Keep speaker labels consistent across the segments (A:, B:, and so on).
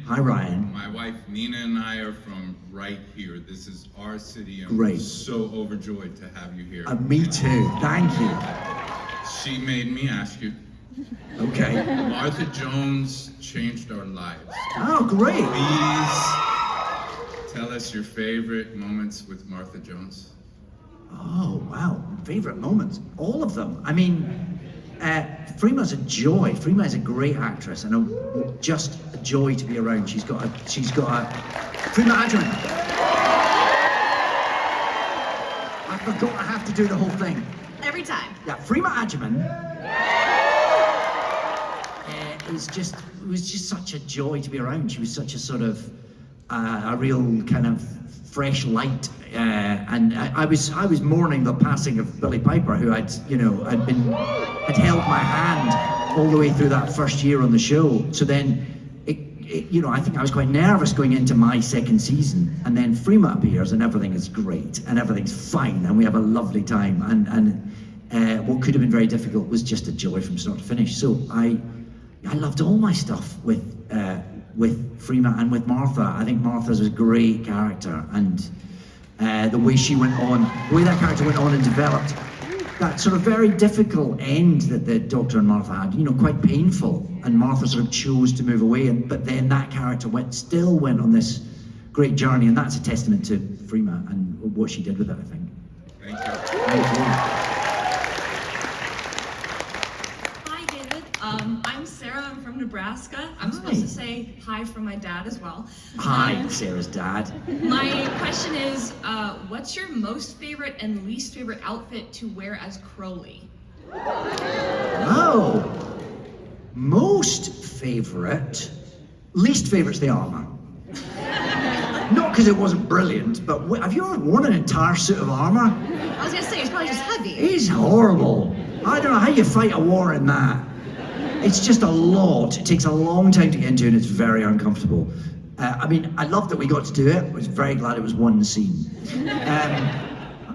A: Hi, Ryan.
B: My wife Nina and I are from right here. This is our city, and
A: Great.
B: we're so overjoyed to have you here.
A: Me too. Thank you.
B: She made me ask you.
A: Okay.
B: Martha Jones changed our lives.
A: Oh, great.
B: Please tell us your favorite moments with Martha Jones.
A: Oh, wow. Favorite moments? All of them. I mean, Freema's a joy. Freema is a great actress and just a joy to be around. She's got a Freema Agyeman. I forgot I have to do the whole thing.
C: Every time.
A: Yeah, Freema Agyeman was just such a joy to be around. She was such a sort of a real kind of fresh light, and I was mourning the passing of Billie Piper, who had held my hand all the way through that first year on the show. So then, I think I was quite nervous going into my second season, and then Freema appears, and everything is great, and everything's fine, and we have a lovely time, and what could have been very difficult was just a joy from start to finish. So I loved all my stuff with Freema and with Martha. I think Martha's a great character, and the way that character went on and developed, that sort of very difficult end that the Doctor and Martha had, quite painful, and Martha sort of chose to move away, but then that character still went on this great journey, and that's a testament to Freema and what she did with it, I think.
B: Thank you.
A: Thank you.
C: I'm Sarah, I'm from Nebraska. I'm supposed to say hi from my dad as well.
A: Hi, Sarah's dad.
C: My question is, what's your most favorite and least favorite outfit to wear as Crowley?
A: Oh, most favorite, least favorite's the armor. Not because it wasn't brilliant, but have you ever worn an entire suit of armor?
C: I was gonna say, it's probably just heavy.
A: It's horrible. I don't know how you fight a war in that. It's just a lot. It takes a long time to get into, and it's very uncomfortable. I love that we got to do it. I was very glad it was one scene.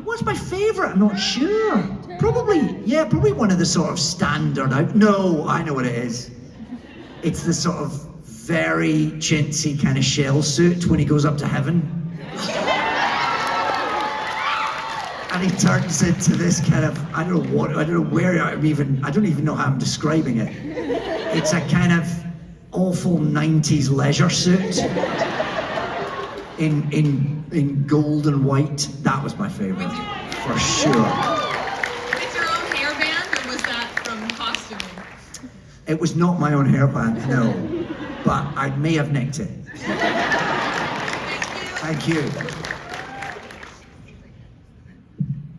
A: What's my favourite? I'm not sure. Probably one of the sort of standard out. No, I know what it is. It's the sort of very chintzy kind of shell suit when he goes up to heaven. And he turns into this kind of, I don't even know how I'm describing it. It's a kind of awful 90s leisure suit in gold and white. That was my favorite, for sure.
C: With your own hairband, or was that from costuming?
A: It was not my own hairband, no, but I may have nicked it. Thank you.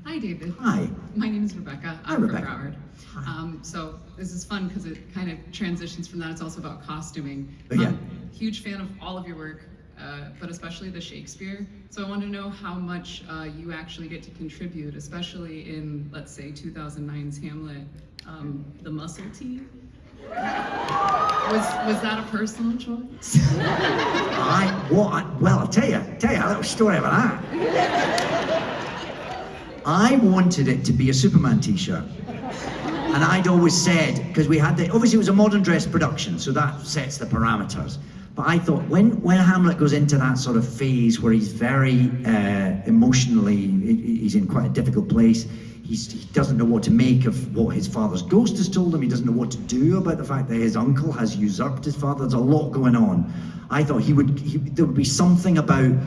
D: Hi, David.
A: Hi.
D: My name is Rebecca.
A: Hi,
D: I'm
A: Rebecca.
D: from Broward. So this is fun because it kind of transitions from that. It's also about costuming.
A: Yeah.
D: Huge fan of all of your work, but especially the Shakespeare. So I want to know how much you actually get to contribute, especially in, let's say, 2009's Hamlet, the muscle tee. Was that a personal choice?
A: Well, I'll tell you a little story about that. I wanted it to be a Superman t-shirt. And I'd always said, because obviously it was a modern dress production, so that sets the parameters. But I thought when Hamlet goes into that sort of phase where he's very emotionally, he's in quite a difficult place, he doesn't know what to make of what his father's ghost has told him, he doesn't know what to do about the fact that his uncle has usurped his father, there's a lot going on. I thought there would be something about,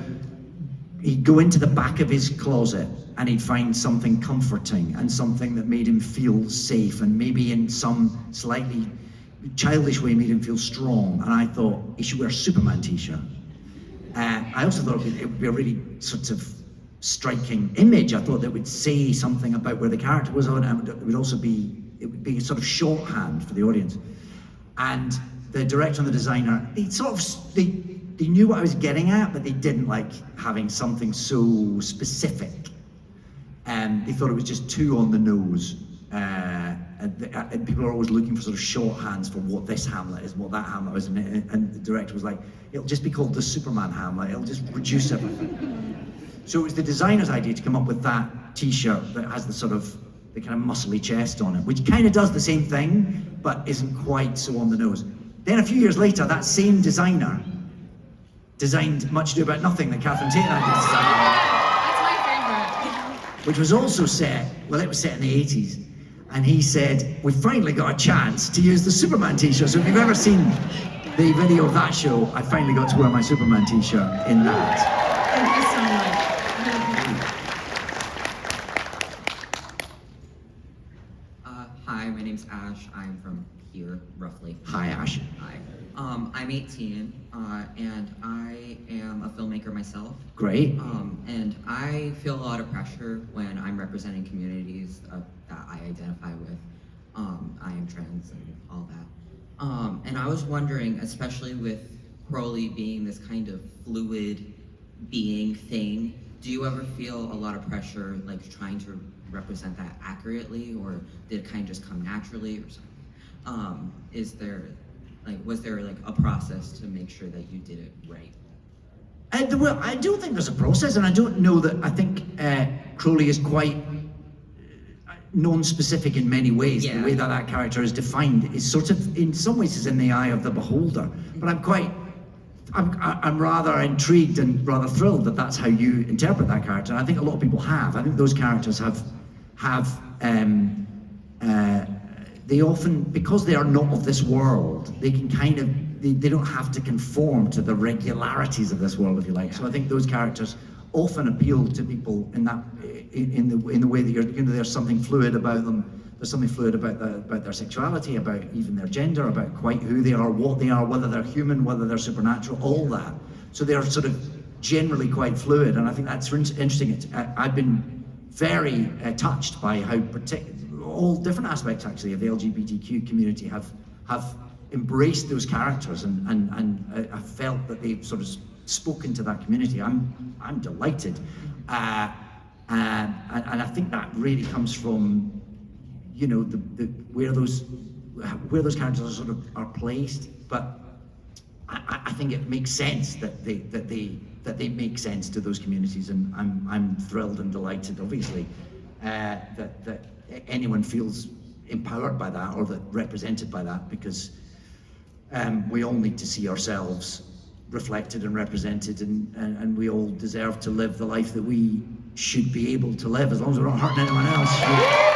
A: he'd go into the back of his closet and he'd find something comforting and something that made him feel safe, and maybe in some slightly childish way made him feel strong. And I thought he should wear a Superman t-shirt. I also thought it would be a really sort of striking image. I thought that would say something about where the character was on, and it would be a sort of shorthand for the audience. And the director and the designer, they knew what I was getting at, but they didn't like having something so specific. They thought it was just too on the nose. And people are always looking for sort of shorthands for what this Hamlet is, what that Hamlet is, and the director was like, it'll just be called the Superman Hamlet, it'll just reduce everything. So it was the designer's idea to come up with that t-shirt that has the kind of muscly chest on it, which kind of does the same thing, but isn't quite so on the nose. Then a few years later, that same designer designed Much Ado About Nothing that Catherine Tate and I did together,
D: That's my favorite.
A: which was also set, well, it was set in the 80s. And he said, we finally got a chance to use the Superman t-shirt. So if you've ever seen the video of that show, I finally got to wear my Superman t-shirt in that.
D: Thank you so much.
E: Hi, my name's Ash. I'm from here, roughly.
A: Hi, Ash.
E: Hi. I'm 18, and I am a filmmaker myself.
A: Great.
E: And I feel a lot of pressure when I'm representing communities that I identify with. I am trans and all that. And I was wondering, especially with Crowley being this kind of fluid being thing, do you ever feel a lot of pressure, like trying to represent that accurately, or did it kind of just come naturally, or something? Was there a process to make sure that you did it right?
A: Well, I do think there's a process, and I don't know that. I think Crowley is quite non-specific in many ways.
E: Yeah.
A: The way that that character is defined is sort of, in some ways, is in the eye of the beholder. But I'm rather intrigued and rather thrilled that that's how you interpret that character. And I think a lot of people have. I think those characters they often, because they are not of this world, they can kind of, they don't have to conform to the regularities of this world, if you like. So I think those characters often appeal to people in that, in the way that there's something fluid about them. There's something fluid about their sexuality, about even their gender, about quite who they are, what they are, whether they're human, whether they're supernatural, all that. So they're sort of generally quite fluid, and I think that's interesting. I've been very touched by how all different aspects actually of the LGBTQ community have embraced those characters, and I felt that they've sort of spoken to that community. I'm delighted, and I think that really comes from, you know, where those characters are placed. But I think it makes sense that they make sense to those communities, and I'm thrilled and delighted, obviously, that anyone feels empowered by that or that represented by that, because we all need to see ourselves reflected and represented, and we all deserve to live the life that we should be able to live, as long as we're not hurting anyone else.